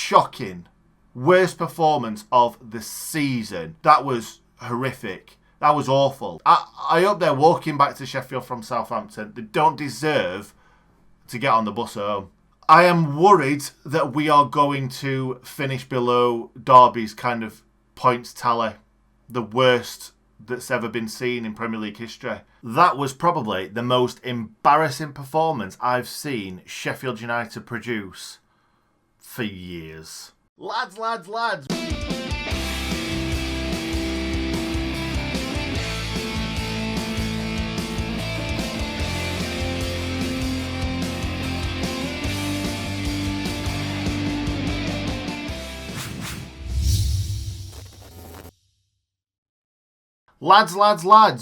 shocking. Worst performance of the season. That was horrific. That was awful. I hope they're walking back to Sheffield from Southampton. They don't deserve to get on the bus home. I am worried that we are going to finish below Derby's kind of points tally. The worst that's ever been seen in Premier League history. That was probably the most embarrassing performance I've seen Sheffield United produce for years. Lads. Lads,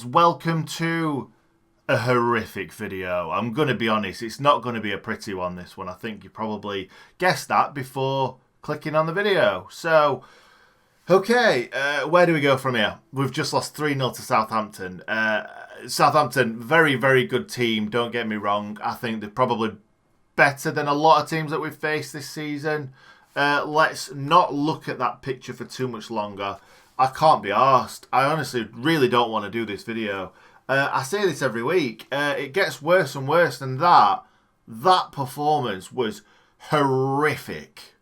welcome to a horrific video. I'm going to be honest, it's not going to be a pretty one, this one. I think you probably guessed that before clicking on the video. So, okay, where do we go from here? We've just lost 3-0 to Southampton. Southampton, very, very good team, don't get me wrong. I think they're probably better than a lot of teams that we've faced this season. Let's not look at that picture for too much longer. I can't be arsed. I honestly really don't want to do this video. I say this every week. It gets worse and worse than that. That performance was horrific.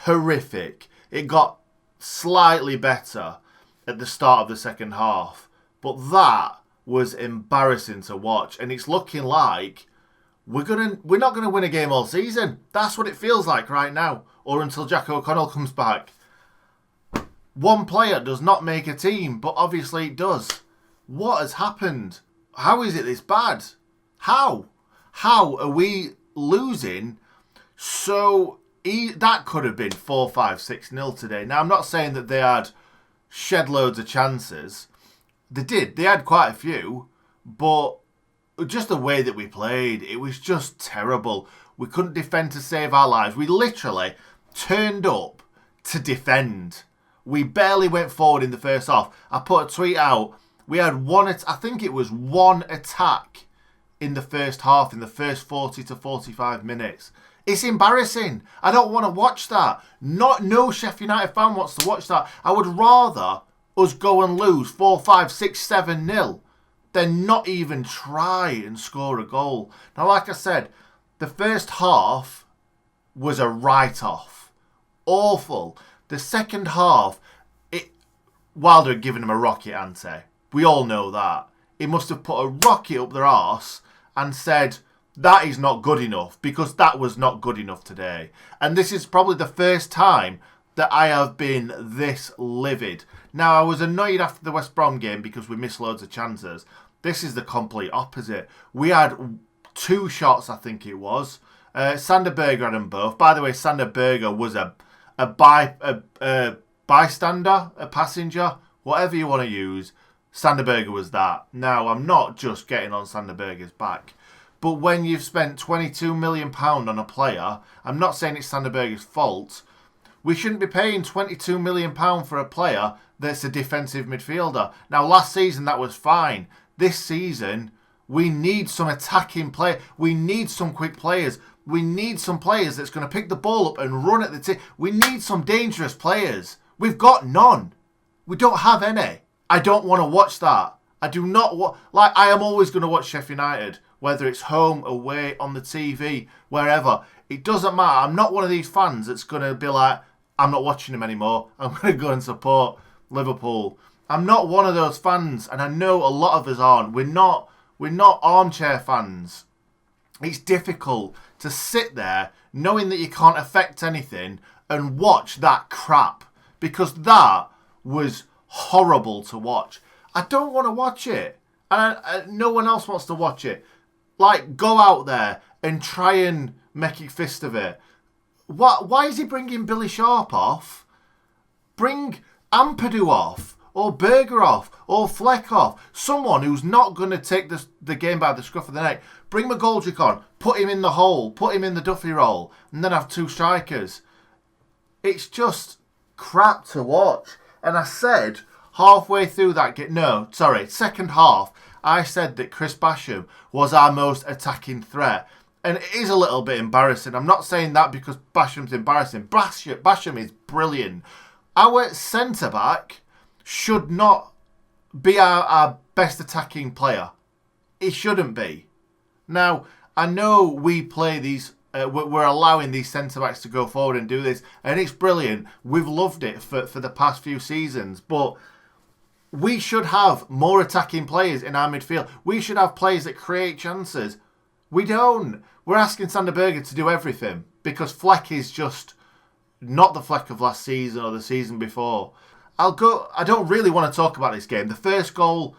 Horrific. It got slightly better at the start of the second half. But that was embarrassing to watch. And it's looking like we're not going to win a game all season. That's what it feels like right now. Or until Jack O'Connell comes back. One player does not make a team, but obviously it does. What has happened? How is it this bad? How? How are we losing? So that could have been 4-5, 6-0 today. Now, I'm not saying that they had shed loads of chances. They did. They had quite a few. But just the way that we played, it was just terrible. We couldn't defend to save our lives. We literally turned up to defend. We barely went forward in the first half. I put a tweet out. We had one attack in the first half, in the first 40 to 45 minutes. It's embarrassing. I don't want to watch that. No Sheffield United fan wants to watch that. I would rather us go and lose 4-5, 6-7-0 than not even try and score a goal. Now, like I said, the first half was a write-off. Awful. The second half, Wilder had given him a rocket ante. We all know that. He must have put a rocket up their arse and said, that is not good enough, because that was not good enough today. And this is probably the first time that I have been this livid. Now, I was annoyed after the West Brom game because we missed loads of chances. This is the complete opposite. We had 2 shots, I think it was. Sander Berger had them both. By the way, Sander Berger was a bystander, a passenger, whatever you want to use. Sander Berger was that. Now, I'm not just getting on Sander Berger's back, but when you've spent £22 million on a player, I'm not saying it's Sander Berger's fault. We shouldn't be paying £22 million for a player that's a defensive midfielder. Now, last season that was fine. This season, we need some attacking play. We need some quick players. We need some players that's going to pick the ball up and run at the team. We need some dangerous players. We've got none. We don't have any. I don't want to watch that. I do not want... I am always going to watch Sheffield United, whether it's home, away, on the TV, wherever. It doesn't matter. I'm not one of these fans that's going to be like, I'm not watching them anymore. I'm going to go and support Liverpool. I'm not one of those fans, and I know a lot of us aren't. We're not armchair fans. It's difficult to sit there knowing that you can't affect anything and watch that crap, because that was horrible to watch. I don't want to watch it, and no one else wants to watch it. Go out there and try and make a fist of it. Why is he bringing Billy Sharp off? Bring Ampadu off, or Berger off, or Fleck off. Someone who's not going to take the game by the scruff of the neck. Bring McGoldrick on, put him in the hole, put him in the Duffy role, and then have 2 strikers. It's just crap to watch. And I said halfway through that game, second half, I said that Chris Basham was our most attacking threat. And it is a little bit embarrassing. I'm not saying that because Basham's embarrassing. Basham is brilliant. Our centre-back should not be our best attacking player. It shouldn't be. Now, I know we play these... we're allowing these centre-backs to go forward and do this. And it's brilliant. We've loved it for the past few seasons. But we should have more attacking players in our midfield. We should have players that create chances. We don't. We're asking Sander Berge to do everything because Fleck is just not the Fleck of last season or the season before. I don't really want to talk about this game. The first goal,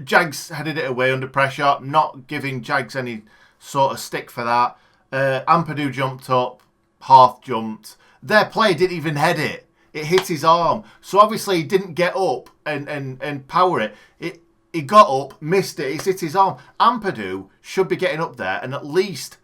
Jags headed it away under pressure, not giving Jags any sort of stick for that. Ampadu jumped up, half jumped. Their player didn't even head it. It hit his arm. So obviously he didn't get up and power it. He got up, missed it, it's hit his arm. Ampadu should be getting up there and at least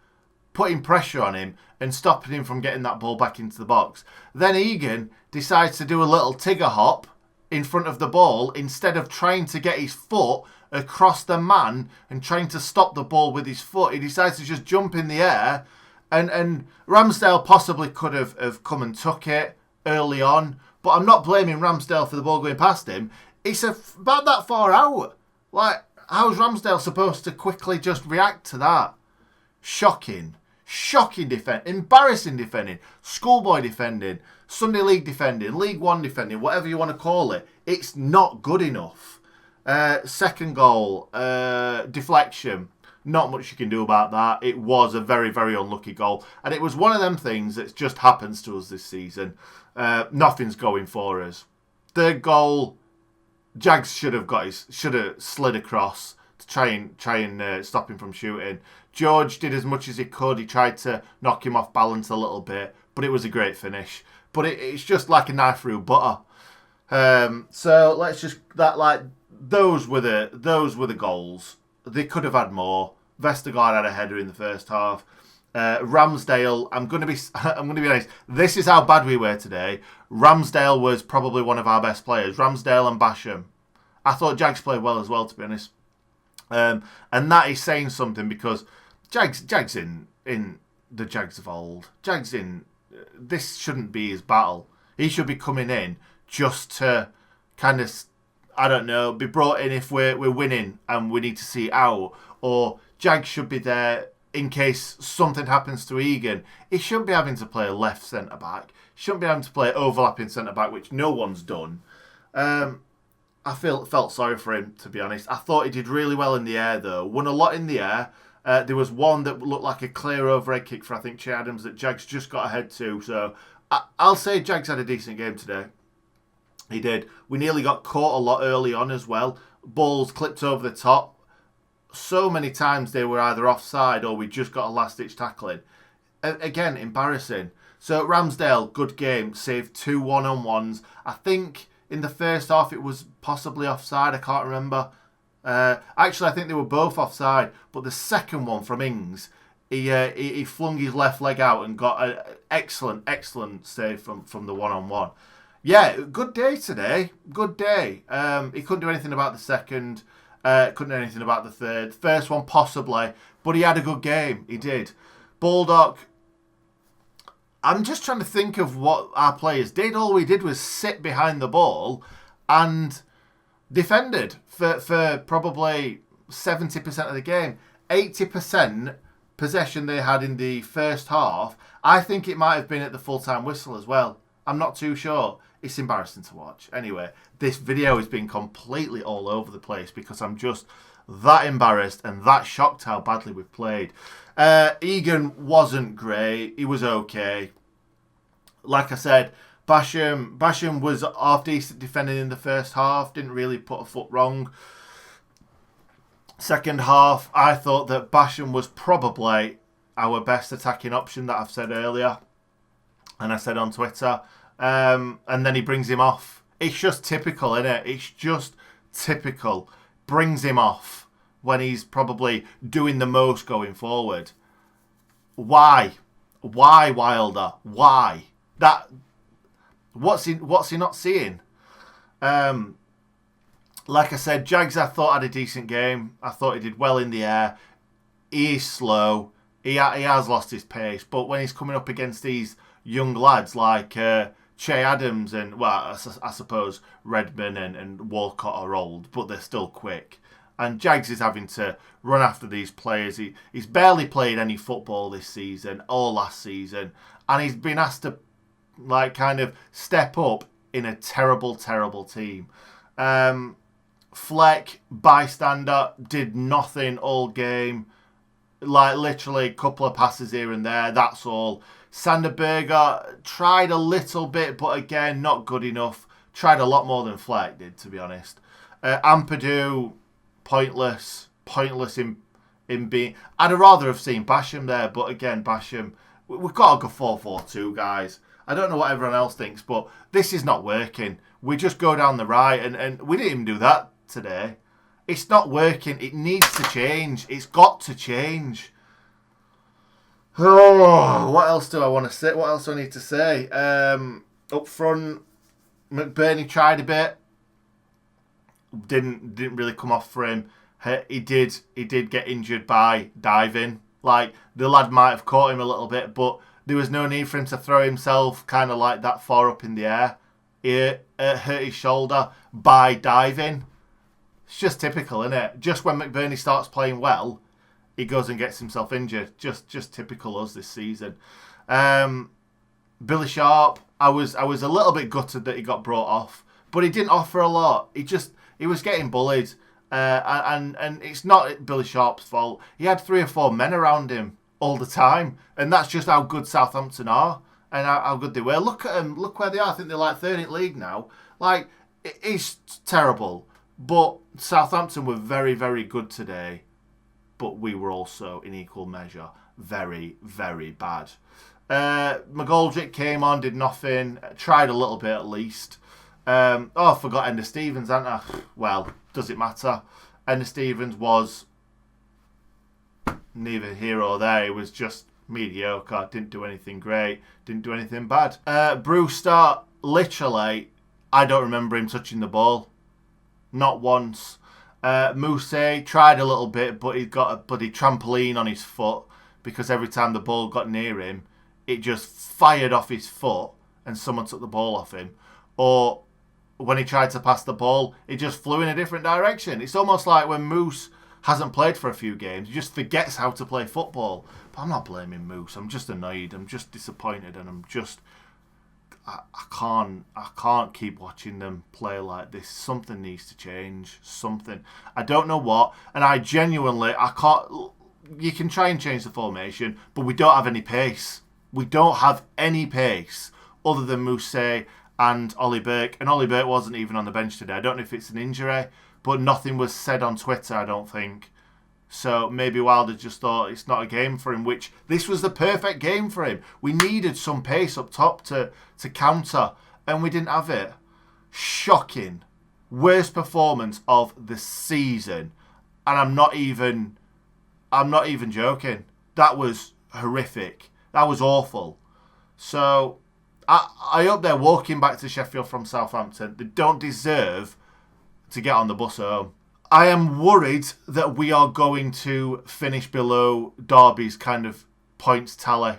putting pressure on him and stopping him from getting that ball back into the box. Then Egan decides to do a little Tigger hop in front of the ball instead of trying to get his foot across the man and trying to stop the ball with his foot. He decides to just jump in the air and Ramsdale possibly could have come and took it early on, but I'm not blaming Ramsdale for the ball going past him. It's about that far out. Like, how's Ramsdale supposed to quickly just react to that? Shocking defending, embarrassing defending, schoolboy defending, Sunday League defending, League One defending, whatever you want to call it. It's not good enough. Second goal, deflection. Not much you can do about that. It was a very, very unlucky goal. And it was one of them things that just happens to us this season. Nothing's going for us. Third goal, Jags should have slid across to try and stop him from shooting. George did as much as he could. He tried to knock him off balance a little bit, but it was a great finish. But it's just like a knife through butter. So let's just those were the goals. They could have had more. Vestergaard had a header in the first half. Ramsdale, I'm going to be honest. This is how bad we were today. Ramsdale was probably one of our best players. Ramsdale and Basham. I thought Jags played well as well, to be honest. And that is saying something because Jags in the Jags of old. Jags in this shouldn't be his battle. He should be coming in just to kind of, I don't know, be brought in if we're winning and we need to see it out, or Jags should be there in case something happens to Egan. He shouldn't be having to play a left centre-back. He shouldn't be having to play overlapping centre-back, which no one's done. I felt sorry for him, to be honest. I thought he did really well in the air, though. Won a lot in the air. There was one that looked like a clear overhead kick for, I think, Che Adams that Jags just got ahead to. So I'll say Jags had a decent game today. He did. We nearly got caught a lot early on as well. Balls clipped over the top. So many times they were either offside or we just got a last-ditch tackling. Again, embarrassing. So Ramsdale, good game. Saved 2 one-on-ones. I think in the first half it was possibly offside. I can't remember. Actually, I think they were both offside. But the second one from Ings, he flung his left leg out and got an excellent save from the one-on-one. Yeah, good day today. Good day. He couldn't do anything about the second. Couldn't do anything about the third. First one, possibly. But he had a good game. He did. Baldock. I'm just trying to think of what our players did. All we did was sit behind the ball and defended for probably 70% of the game. 80% possession they had in the first half. I think it might have been at the full-time whistle as well. I'm not too sure. It's embarrassing to watch. Anyway, this video has been completely all over the place because I'm just that embarrassed and that shocked how badly we've played. Egan wasn't great. He was okay. Like I said, Basham was half-decent defending in the first half. Didn't really put a foot wrong. Second half, I thought that Basham was probably our best attacking option that I've said earlier. And I said on Twitter. And then he brings him off. It's just typical, isn't it? It's just typical. Brings him off when he's probably doing the most going forward. Why? Why, Wilder? Why? What's he not seeing? Like I said, Jags I thought had a decent game. I thought he did well in the air. he is slow. He has lost his pace. But when he's coming up against these young lads like Che Adams and, well, I suppose Redmond and Walcott are old, but they're still quick. And Jags is having to run after these players. He's barely played any football this season or last season. And he's been asked to, like, kind of step up in a terrible, terrible team. Fleck, bystander, did nothing all game. Like, literally a couple of passes here and there. That's all. Sanderberger tried a little bit, but again, not good enough. Tried a lot more than Fleck did, to be honest. Ampadu, pointless in being... I'd rather have seen Basham there, but again, Basham... We've got to go 4-4-2, guys. I don't know what everyone else thinks, but this is not working. We just go down the right, and we didn't even do that today. It's not working. It needs to change. It's got to change. Oh, what else do I want to say? What else do I need to say? Up front, McBurney tried a bit. Didn't really come off for him. He did get injured by diving. Like, the lad might have caught him a little bit, but there was no need for him to throw himself kind of like that far up in the air. He hurt his shoulder by diving. It's just typical, isn't it? Just when McBurney starts playing well, he goes and gets himself injured. Just typical us this season. Billy Sharp, I was a little bit gutted that he got brought off, but he didn't offer a lot. He was getting bullied. And it's not Billy Sharp's fault. He had 3 or 4 men around him all the time. And that's just how good Southampton are and how good they were. Look at them. Look where they are. I think they're like 3rd in league now. Like, it's terrible. But Southampton were very, very good today. But we were also, in equal measure, very, very bad. McGoldrick came on, did nothing. Tried a little bit at least. I forgot Ender Stevens, hadn't I? Well, does it matter? Ender Stevens was neither here or there. He was just mediocre. Didn't do anything great. Didn't do anything bad. Brewster, literally, I don't remember him touching the ball. Not once. Mousse tried a little bit, but he got a bloody trampoline on his foot because every time the ball got near him, it just fired off his foot and someone took the ball off him. Or when he tried to pass the ball, it just flew in a different direction. It's almost like when Moose hasn't played for a few games, he just forgets how to play football. But I'm not blaming Moose. I'm just annoyed. I'm just disappointed, and I can't keep watching them play like this. Something needs to change. Something. I don't know what. And I can't. You can try and change the formation, but we don't have any pace. We don't have any pace other than Moose and Ollie Burke. And Ollie Burke wasn't even on the bench today. I don't know if it's an injury, but nothing was said on Twitter, I don't think. So maybe Wilder just thought it's not a game for him, which this was the perfect game for him. We needed some pace up top to counter, and we didn't have it. Shocking. Worst performance of the season. And I'm not even joking. That was horrific. That was awful. So I hope they're walking back to Sheffield from Southampton. They don't deserve to get on the bus home. I am worried that we are going to finish below Derby's kind of points tally.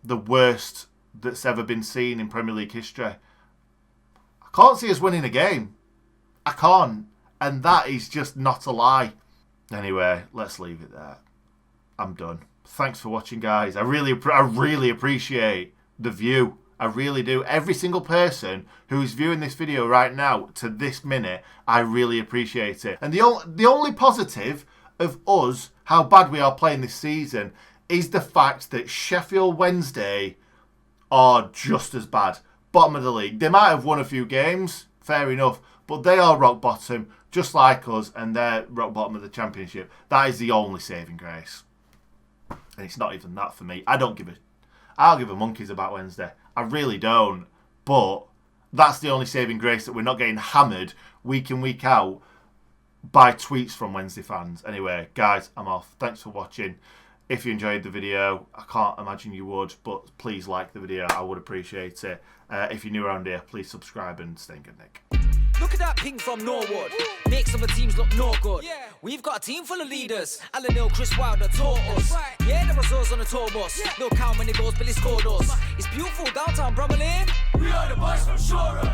The worst that's ever been seen in Premier League history. I can't see us winning a game. I can't. And that is just not a lie. Anyway, let's leave it there. I'm done. Thanks for watching, guys. I really appreciate the view. I really do. Every single person who's viewing this video right now to this minute, I really appreciate it. And the only positive of us, how bad we are playing this season, is the fact that Sheffield Wednesday are just as bad. Bottom of the league. They might have won a few games, fair enough, but they are rock bottom, just like us, and they're rock bottom of the Championship. That is the only saving grace. And it's not even that for me. I'll give a monkeys about Wednesday. I really don't. But that's the only saving grace, that we're not getting hammered week in, week out by tweets from Wednesday fans. Anyway, guys, I'm off. Thanks for watching. If you enjoyed the video, I can't imagine you would, but please like the video. I would appreciate it. If you're new around here, please subscribe and stay in good nick. Look at that ping from Norwood. Makes other teams look no good. We've got a team full of leaders. Alan Hill, Chris Wilder taught us. Yeah, there was us on the tour bus. Look how many goals Billy scored us. It's beautiful downtown Bromley Lane. We are the boys from Shore.